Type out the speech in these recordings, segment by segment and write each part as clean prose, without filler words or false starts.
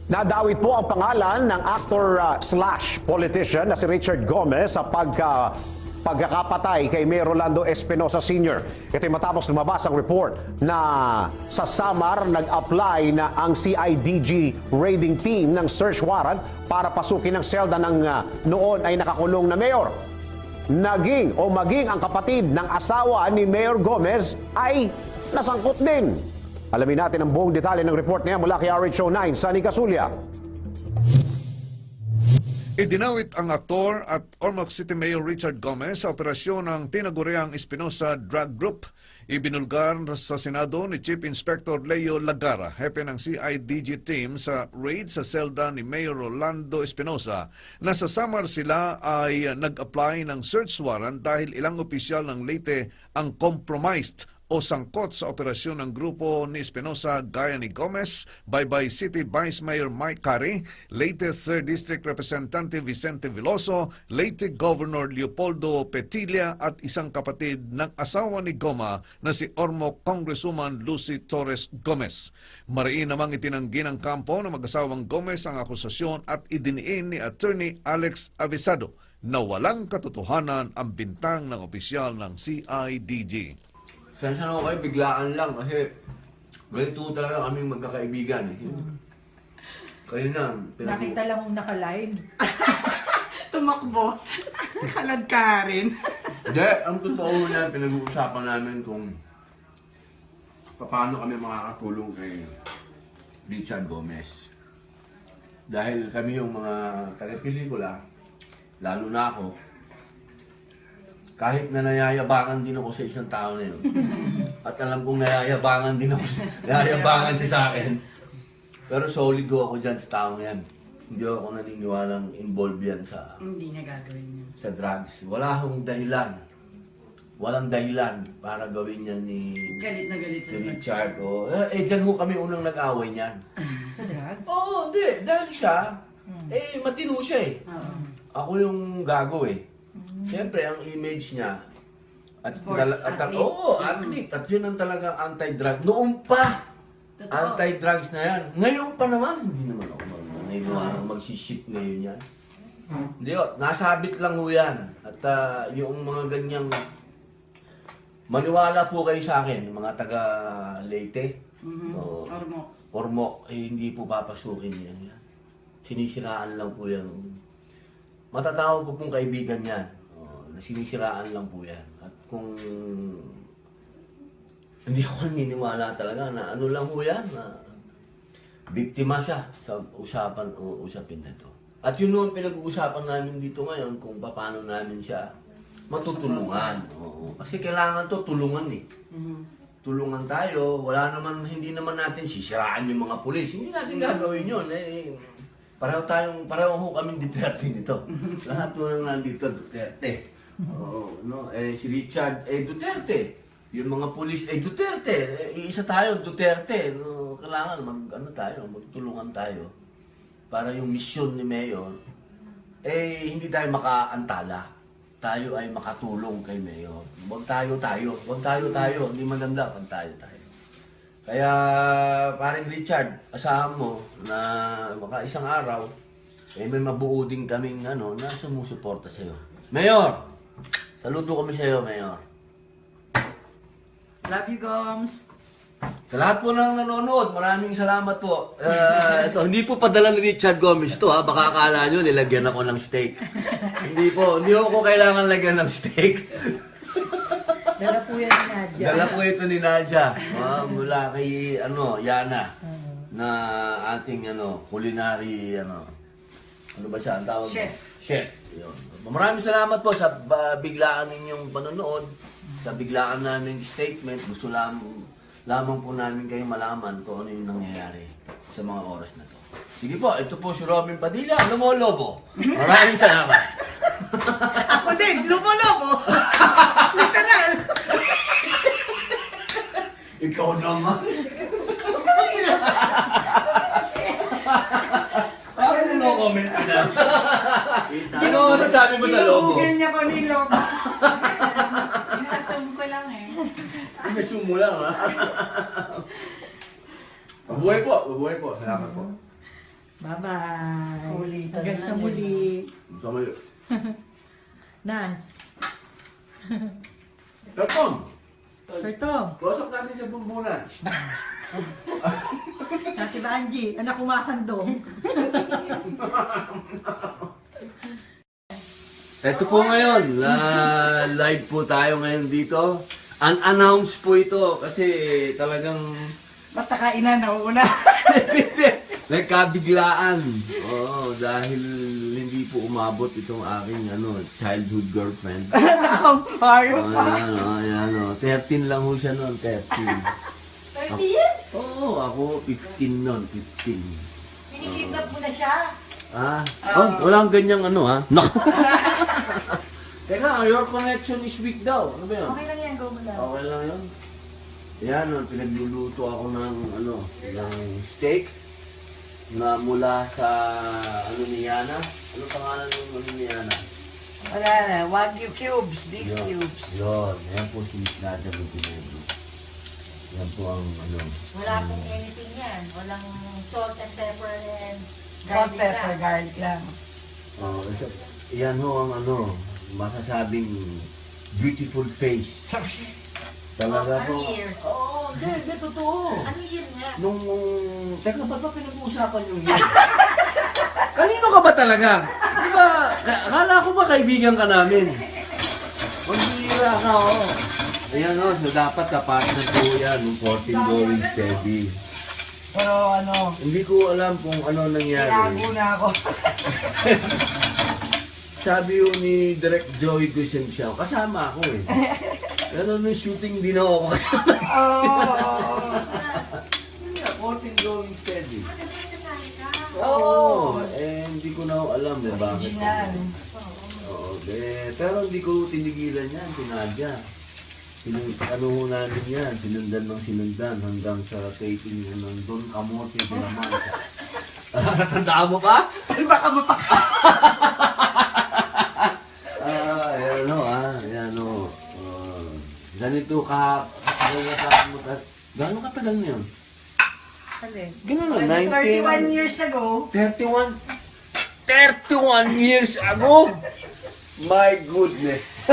Nadawit po ang pangalan ng actor slash politician na si Richard Gomez sa pagkakapatay kay Mayor Rolando Espinosa Sr. Ito'y matapos lumabas ang report na sa Samar nag-apply na ang CIDG raiding team ng search warrant para pasukin ang selda ng noon ay nakakulong na mayor. Maging ang kapatid ng asawa ni Mayor Gomez ay nasangkot din. Alamin natin ang buong detalye ng report niya mula kay RHO9, Sunny Casulia. Idinawit ang aktor at Ormoc City Mayor Richard Gomez sa operasyon ng tinaguriang Espinosa Drug Group. Ibinulgar sa Senado ni Chief Inspector Leo Lagara, hepe ng CIDG team sa raid sa selda ni Mayor Rolando Espinosa. Nasa Samar sila ay nag-apply ng search warrant dahil ilang opisyal ng Leyte ang compromised o sangkot sa operasyon ng grupo ni Espinosa gaya ni Gomez, Baybay City Vice Mayor Mike Cari, Leyte 3rd District Representative Vicente Veloso, Leyte Governor Leopoldo Petilla at isang kapatid ng asawa ni Goma na si Ormoc Congresswoman Lucy Torres Gomez. Mariin namang itinanggi ng kampo ng mag-asawang Gomez ang akusasyon at idiniin ni Attorney Alex Avisado na walang katotohanan ang bintang ng opisyal ng CIDG. Sensya na kayo, biglaan lang kasi ganito talaga kaming magkakaibigan. Kayo na, Nakita lang mong naka-live. Tumakbo. Kalad ka rin. Hindi, ang totoo niya, pinag-uusapan namin kung paano kami makakatulong kay Richard Gomez. Dahil kami yung mga taga-pelikula, lalo na ako, kahit na nayayabangan din ako sa isang tao na yun. At alam kong nayayabangan din ako, nayayabangan siya sa akin. Pero solid ako dyan sa tao yan. Hindi ako naniniwalang involved yan sa Hindi na gagawin yun. sa drugs. Wala akong dahilan. Walang dahilan para gawin yan ni Galit na galit ni Richard. Dyan ho kami unang nag-away niyan. Sa drugs? Oo, hindi. Dahil siya, matino siya eh. Oo. Ako yung gago eh. Siyempre, ang image niya, Sports athlete. athlete. At yun ang talagang anti-drug. Noon pa, Totoo. anti-drugs na yan. Ngayon pa naman, hindi naman ako naniniwalang magsiship ngayon yan. Hindi o, nasabit lang ho yan. At yung mga ganyang, maniwala po kayo sa akin, mga taga Leyte, o Ormoc, hindi po papasukin yan. Sinisiraan lang po yan. Matatawag ko pong kaibigan yan. Sinisiraan lang po yan. At kung hindi ako naniniwala talaga na ano lang po yan, na biktima siya sa usapin na ito. At yun noon pinag-uusapan namin dito ngayon kung paano namin siya matutulungan. Oo. Kasi kailangan to tulungan eh. Tulungan tayo. Hindi naman natin sisiraan yung mga pulis. Hindi natin gagawin yun. Pareho ho kami Duterte dito. Lahat mo nang nandito Duterte. Si Richard Duterte. Yung mga pulis Duterte. Isa tayo Duterte. Kailangan magtulungan tayo para yung misyon ni Mayor hindi tayo makaantala. Tayo ay makatulong kay Mayor. Huwag tayo. Hindi maganda pag tayo. Kaya, paring Richard, asahan mo na baka isang araw, may mabuo din kaming na sumusuporta sa'yo. Mayor! Saludo kami sa'yo, Mayor. Love you, Goms. Sa lahat po ng nanonood, maraming salamat po. Ito, hindi po padala ni Richard Gomez to ha. Baka akala nyo, nilagyan ako ng steak. Hindi ako kailangan lagyan ng steak. Dala po yan ni Nadia. Dala po ito ni Nadia. Mula kay Yana na ating culinary ano ba siya ang tawag? Chef. Yun. Maraming salamat po sa biglaan ninyong panonood, sa biglaan naming statement. Gusto lamang po namin kayo malaman kung ano yung nangyayari sa mga oras na to. Sige po, ito po si Robin Padilla, Lobo. Maraming salamat. Ako din, lumo-lobo. Literal. Ikaw naman. Parang no comment ka na. Ano masasabi mo sa lobo? Pinugugil niya ko ni lobo. Inasum ko lang eh. Inasum mo lang ha. Mabuhay po. Salamat po. Bye-bye. Ulitan Hanggang na sa lang muli. So, may... Nas. Katong! Sir Tom. Close up natin sa bumbunan. Ate Angie. Anak kumakandong. Ito po ngayon, live po tayo ngayon dito. Unannounced po ito kasi talagang Basta kainan na una. nagkabiglaan. Oo, dahil hindi po umabot itong aking childhood girlfriend. Ayaw pa. Ayan o. 13 lang ho siya noon, 13. 30 years? Oo, ako 15 noon, 15. Pinikidnap mo na siya. Ah? Oh, walang ganyang ha? Naku! Teka, your connection is weak daw. Ano ba yun? Okay lang yan, go mo lang. Okay lang yun. Yan, pinagluluto ako ng steak na mula sa ni Yana. Ano pangalan ng ni Yana? Wala na, Wagyu cubes, beef cubes. Yun. Yan po si Nadia Montenegro. Yan po ang Wala pong anything yan. Walang salt and pepper and Salt, garlic pepper, lang. garlic lang. yan ho ang masasabing beautiful face. Talaga po. Ano year? Oo, hindi, totoo. Ano year nga? Teka, ba't ba pinag-uusapan yung yun? Kanino ka ba talaga? Di ba, akala ko ba kaibigan ka namin? Magbihira ka, Ayan so dapat partner po yan, yung 14 going steady. Pero Hindi ko alam kung ano nangyari. tinago na ako. Sabi yun ni Direct Joey Guisencio, kasama ako Pero nung shooting, di na ako kasama. Oh. 14 going steady. Oo. Hindi ko na alam bakit. Original. Oo, pero hindi ko tinigilan yan, Nadia. Ano ho namin yan, sinundan hanggang sa taping ng Don Camote de la Mancha. Natandaan mo pa? Baka mapaka. Ganito gano'ng katagal na yun? Alin? Ganun lang, 31 years ago. 31 years ago? My goodness.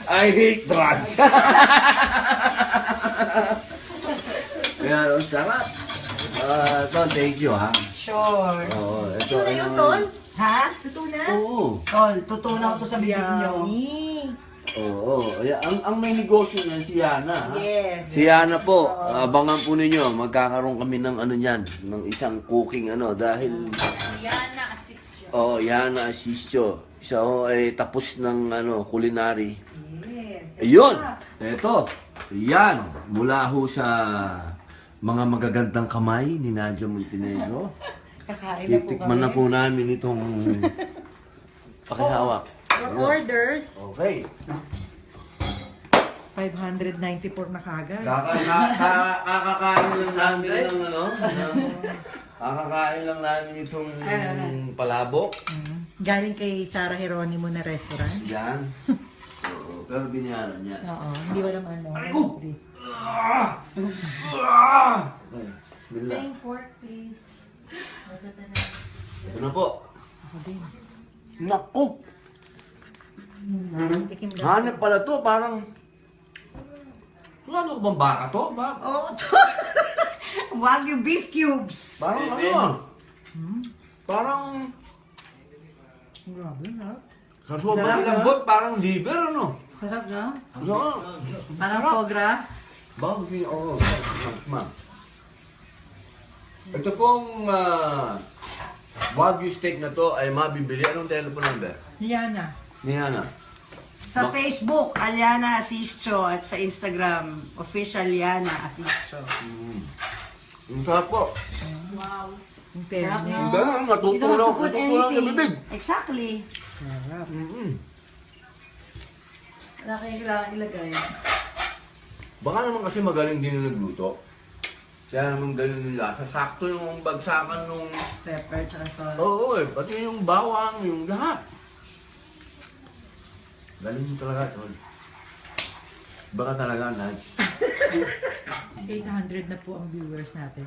I hate drugs. Yan, ang sarap. Ton, thank you, ha? Sure. Oo, ito Ano yung tol? Ha? Totoo na? Oo. Tol, tutunaw to sa bibig nyo. Oo. Ang may negosyo niyan, si Yana. ha? Yes. Si Yana po, abangan po ninyo, magkakaroon kami ng ng isang cooking dahil Yana assist siya. Yana Asisio. Siya ay tapos ng culinary. Ayun! Eto, yan, mula ho sa mga magagandang kamay ni Nadia Montenegro. Kakain na po Titikman na kami. po namin itong pakihawak. Your orders. Okay. 594 na kagad. Kakakain lang namin kakakain lang namin itong palabok. Galing kay Sarah Geronimo na restaurant. Yan. Oo, pero binayaran niya. Oo, hindi walang Ay, free. Okay, bismillah. Plain pork, please. Ito na po. Ako din. Naku! Tikim daw. Hanap pala to, parang... Ano bang baka to? Oo, to. Wagyu beef cubes. Parang Parang... Grabe na. Sa sobrang lambot, parang liver, Sarap na. Oo. Parang fogra. Bagay, oo. Ma'am. Ito pong Wagyu steak na to ay mabibili. Anong telephone number? Yana. Ni Hana. Sa Facebook, Aliana Asistio. At sa Instagram, official Liana Asistio. Ang sarap po. Yung fairness. Hindi, You don't natutulaw. have to put Natutulaw sa bibig. anything. Exactly. Sarap. Wala kayong kailangan ilagay. Baka naman kasi magaling din na nagluto. Kaya naman ganun nila. Sakto yung bagsakan nung... Pepper tsaka salt. Oo, pati yung bawang, yung lahat. Galing mo talaga, tol. Baka talaga, nice. 800 na po ang viewers natin.